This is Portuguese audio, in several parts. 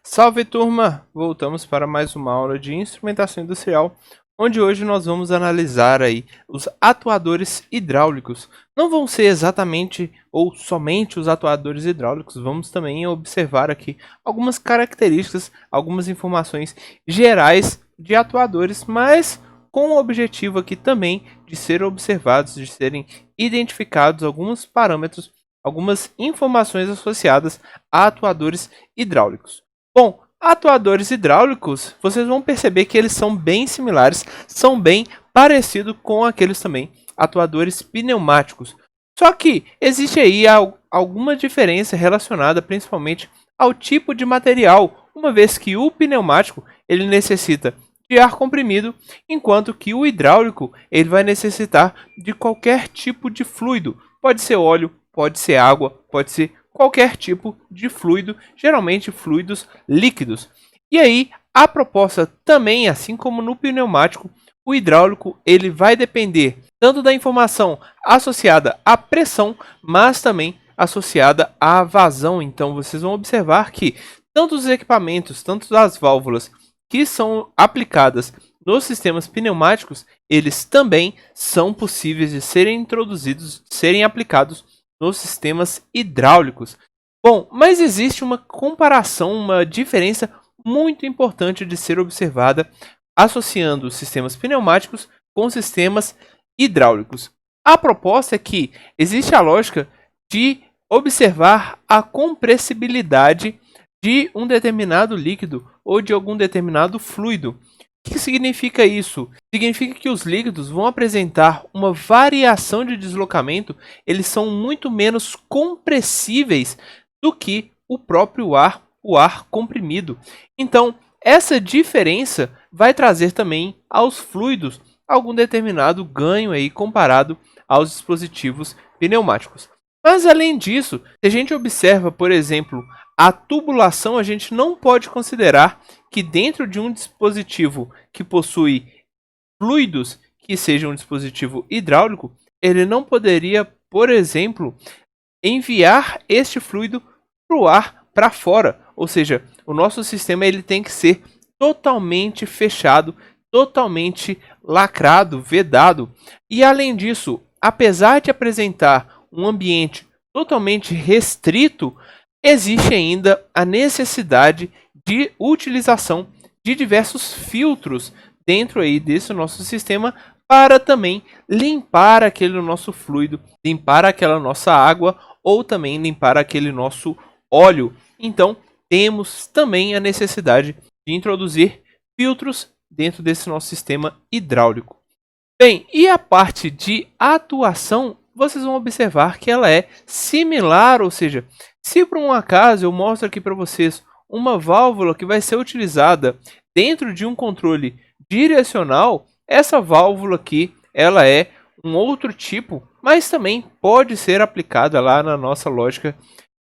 Salve turma! Voltamos para mais uma aula de instrumentação industrial, onde hoje nós vamos analisar aí os atuadores hidráulicos. Não vão ser exatamente ou somente os atuadores hidráulicos, vamos também observar aqui algumas características, algumas informações gerais de atuadores, mas com o objetivo aqui também de ser observados, de serem identificados alguns parâmetros, algumas informações associadas a atuadores hidráulicos. Bom, atuadores hidráulicos, vocês vão perceber que eles são bem similares, são bem parecidos com aqueles também atuadores pneumáticos. Só que existe aí alguma diferença relacionada principalmente ao tipo de material, uma vez que o pneumático ele necessita de ar comprimido, enquanto que o hidráulico ele vai necessitar de qualquer tipo de fluido. Pode ser óleo, pode ser água, pode ser qualquer tipo de fluido, geralmente fluidos líquidos. E aí, a proposta também, assim como no pneumático, o hidráulico ele vai depender tanto da informação associada à pressão, mas também associada à vazão. Então, vocês vão observar que tanto os equipamentos, tanto as válvulas que são aplicadas nos sistemas pneumáticos, eles também são possíveis de serem introduzidos, de serem aplicados nos sistemas hidráulicos. Bom, mas existe uma comparação, uma diferença muito importante de ser observada associando os sistemas pneumáticos com sistemas hidráulicos. A proposta é que existe a lógica de observar a compressibilidade de um determinado líquido ou de algum determinado fluido. O que significa isso? Significa que os líquidos vão apresentar uma variação de deslocamento, eles são muito menos compressíveis do que o próprio ar, o ar comprimido. Então, essa diferença vai trazer também aos fluidos algum determinado ganho aí comparado aos dispositivos pneumáticos. Mas além disso, se a gente observa, por exemplo, a tubulação, a gente não pode considerar que dentro de um dispositivo que possui fluidos que seja um dispositivo hidráulico, ele não poderia, por exemplo, enviar este fluido para o ar para fora. Ou seja, o nosso sistema ele tem que ser totalmente fechado, totalmente lacrado, vedado. E além disso, apesar de apresentar um ambiente totalmente restrito, existe ainda a necessidade de utilização de diversos filtros dentro aí desse nosso sistema para também limpar aquele nosso fluido, limpar aquela nossa água ou também limpar aquele nosso óleo. Então, temos também a necessidade de introduzir filtros dentro desse nosso sistema hidráulico. Bem, e a parte de atuação, vocês vão observar que ela é similar, ou seja, se por um acaso eu mostro aqui para vocês uma válvula que vai ser utilizada dentro de um controle direcional, essa válvula aqui ela é um outro tipo, mas também pode ser aplicada lá na nossa lógica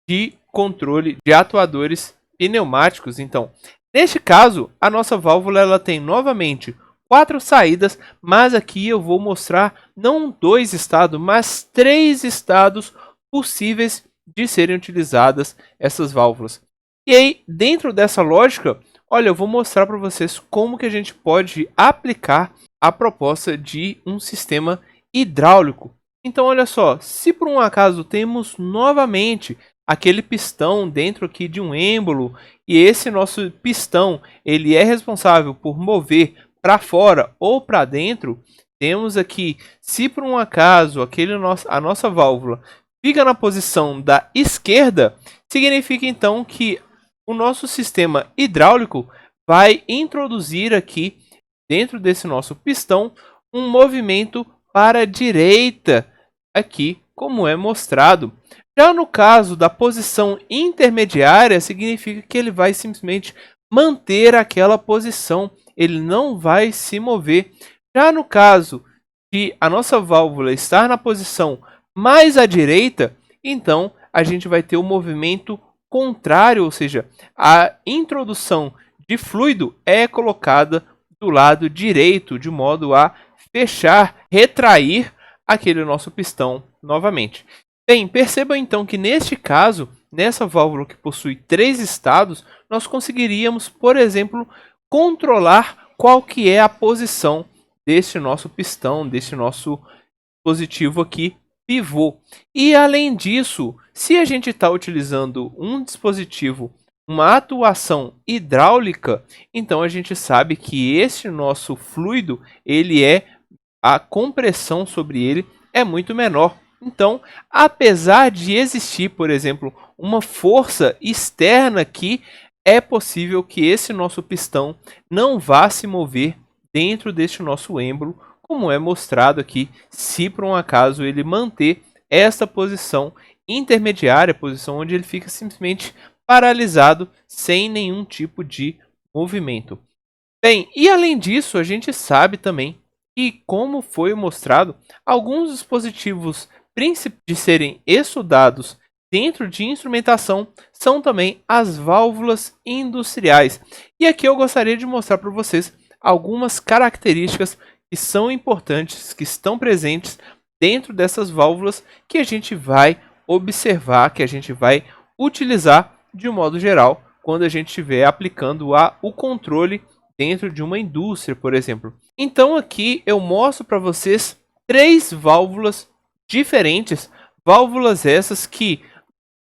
de controle de atuadores pneumáticos. Então, neste caso, a nossa válvula ela tem novamente 4 saídas, mas aqui eu vou mostrar não 2 estados, mas 3 estados possíveis de serem utilizadas essas válvulas. E aí, dentro dessa lógica, olha, eu vou mostrar para vocês como que a gente pode aplicar a proposta de um sistema hidráulico. Então, olha só, se por um acaso temos novamente aquele pistão dentro aqui de um êmbolo, e esse nosso pistão ele é responsável por mover para fora ou para dentro, temos aqui, se por um acaso a nossa válvula fica na posição da esquerda, significa então que o nosso sistema hidráulico vai introduzir aqui dentro desse nosso pistão um movimento para a direita, aqui como é mostrado. Já no caso da posição intermediária, significa que ele vai simplesmente manter aquela posição, ele não vai se mover. Já no caso de a nossa válvula estar na posição mais à direita, então a gente vai ter o movimento contrário, ou seja, a introdução de fluido é colocada do lado direito, de modo a fechar, retrair aquele nosso pistão novamente. Bem, percebam então que neste caso nessa válvula que possui 3 estados, nós conseguiríamos, por exemplo, controlar qual que é a posição deste nosso pistão, deste nosso dispositivo aqui, pivô. E além disso, se a gente está utilizando um dispositivo, uma atuação hidráulica, então a gente sabe que este nosso fluido, a compressão sobre ele é muito menor. Então, apesar de existir, por exemplo, uma força externa aqui, é possível que esse nosso pistão não vá se mover dentro deste nosso êmbolo, como é mostrado aqui, se por um acaso ele manter essa posição intermediária, posição onde ele fica simplesmente paralisado, sem nenhum tipo de movimento. Bem, e além disso, a gente sabe também que, como foi mostrado, alguns dispositivos de serem estudados dentro de instrumentação são também as válvulas industriais. E aqui eu gostaria de mostrar para vocês algumas características que são importantes, que estão presentes dentro dessas válvulas, que a gente vai observar, que a gente vai utilizar de um modo geral quando a gente estiver aplicando o controle dentro de uma indústria, por exemplo. Então aqui eu mostro para vocês 3 válvulas diferentes, válvulas essas que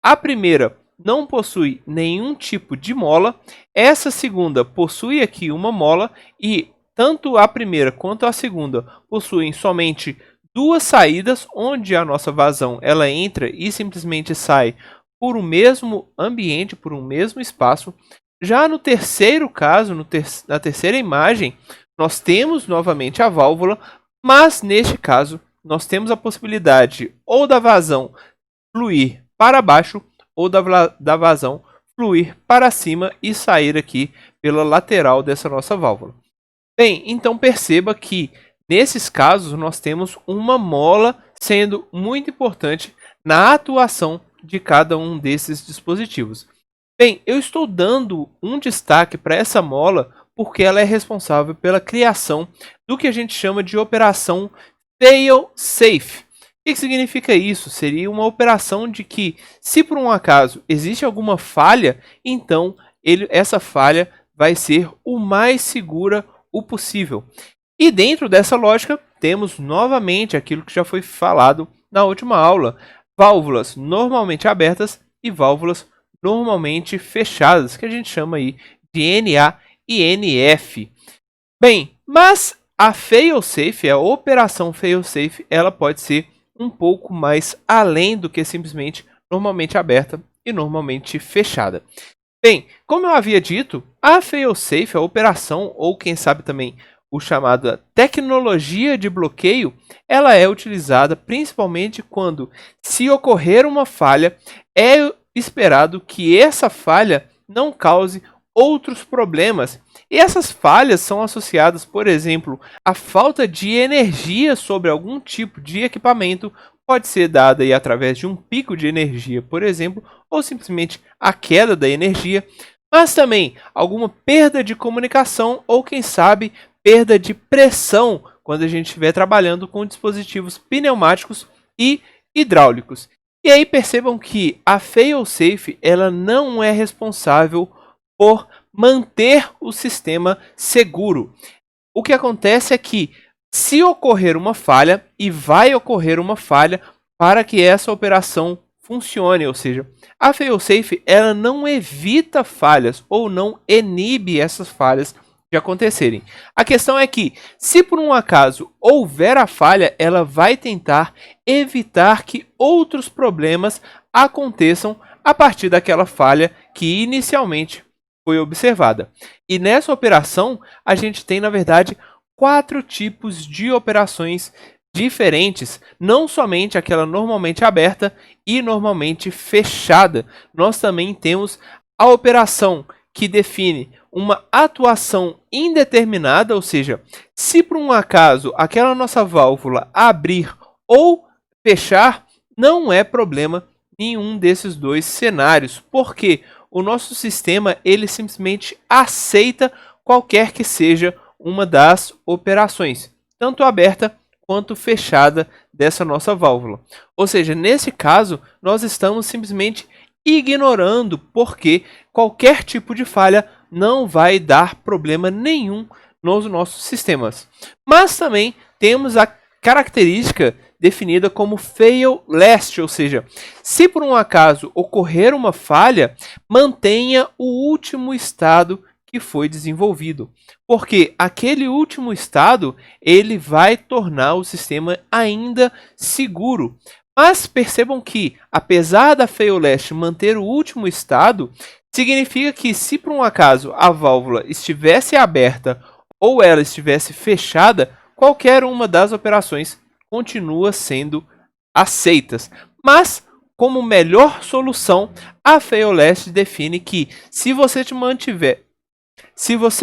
a primeira não possui nenhum tipo de mola, essa segunda possui aqui uma mola e tanto a primeira quanto a segunda possuem somente 2 saídas, onde a nossa vazão ela entra e simplesmente sai por um mesmo ambiente, por um mesmo espaço. Já no terceiro caso, na terceira imagem, nós temos novamente a válvula, mas neste caso nós temos a possibilidade ou da vazão fluir para baixo ou da vazão fluir para cima e sair aqui pela lateral dessa nossa válvula. Bem, então perceba que nesses casos nós temos uma mola sendo muito importante na atuação de cada um desses dispositivos. Bem, eu estou dando um destaque para essa mola porque ela é responsável pela criação do que a gente chama de operação fail-safe. O que significa isso? Seria uma operação de que, se por um acaso existe alguma falha, então essa falha vai ser o mais segura o possível. E dentro dessa lógica, temos novamente aquilo que já foi falado na última aula: válvulas normalmente abertas e válvulas normalmente fechadas, que a gente chama aí de NA e NF. Bem, mas a fail-safe, a operação fail-safe, ela pode ser um pouco mais além do que simplesmente normalmente aberta e normalmente fechada. Bem, como eu havia dito, a fail-safe, a operação, ou quem sabe também o chamado tecnologia de bloqueio, ela é utilizada principalmente quando, se ocorrer uma falha, é esperado que essa falha não cause outros problemas. E essas falhas são associadas, por exemplo, à falta de energia sobre algum tipo de equipamento, pode ser dada aí através de um pico de energia, por exemplo, ou simplesmente a queda da energia, mas também alguma perda de comunicação ou, quem sabe, perda de pressão quando a gente estiver trabalhando com dispositivos pneumáticos e hidráulicos. E aí percebam que a fail-safe ela não é responsável por manter o sistema seguro. O que acontece é que, se ocorrer uma falha, e vai ocorrer uma falha para que essa operação funcione, ou seja, a fail-safe ela não evita falhas ou não inibe essas falhas de acontecerem. A questão é que, se por um acaso houver a falha, ela vai tentar evitar que outros problemas aconteçam a partir daquela falha que inicialmente foi observada. E nessa operação, a gente tem, na verdade, 4 tipos de operações diferentes, não somente aquela normalmente aberta e normalmente fechada. Nós também temos a operação que define uma atuação indeterminada, ou seja, se por um acaso aquela nossa válvula abrir ou fechar, não é problema nenhum desses 2 cenários, porque o nosso sistema ele simplesmente aceita qualquer que seja uma das operações, tanto aberta quanto fechada dessa nossa válvula. Ou seja, nesse caso, nós estamos simplesmente ignorando, porque qualquer tipo de falha não vai dar problema nenhum nos nossos sistemas. Mas também temos a característica definida como fail last, ou seja, se por um acaso ocorrer uma falha, mantenha o último estado que foi desenvolvido, porque aquele último estado ele vai tornar o sistema ainda seguro. Mas percebam que, apesar da fail last manter o último estado, significa que se por um acaso a válvula estivesse aberta ou ela estivesse fechada, qualquer uma das operações continua sendo aceitas. Mas, como melhor solução, a fail last define que se você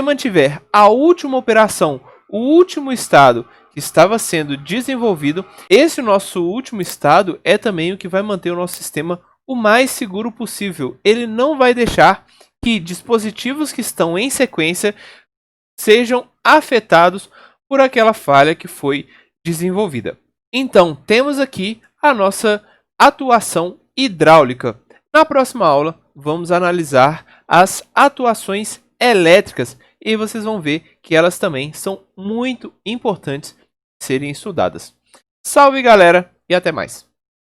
mantiver a última operação, o último estado que estava sendo desenvolvido, esse nosso último estado é também o que vai manter o nosso sistema o mais seguro possível. Ele não vai deixar que dispositivos que estão em sequência sejam afetados por aquela falha que foi desenvolvida. Então, temos aqui a nossa atuação hidráulica. Na próxima aula, vamos analisar as atuações elétricas e vocês vão ver que elas também são muito importantes de serem estudadas. Salve, galera, e até mais!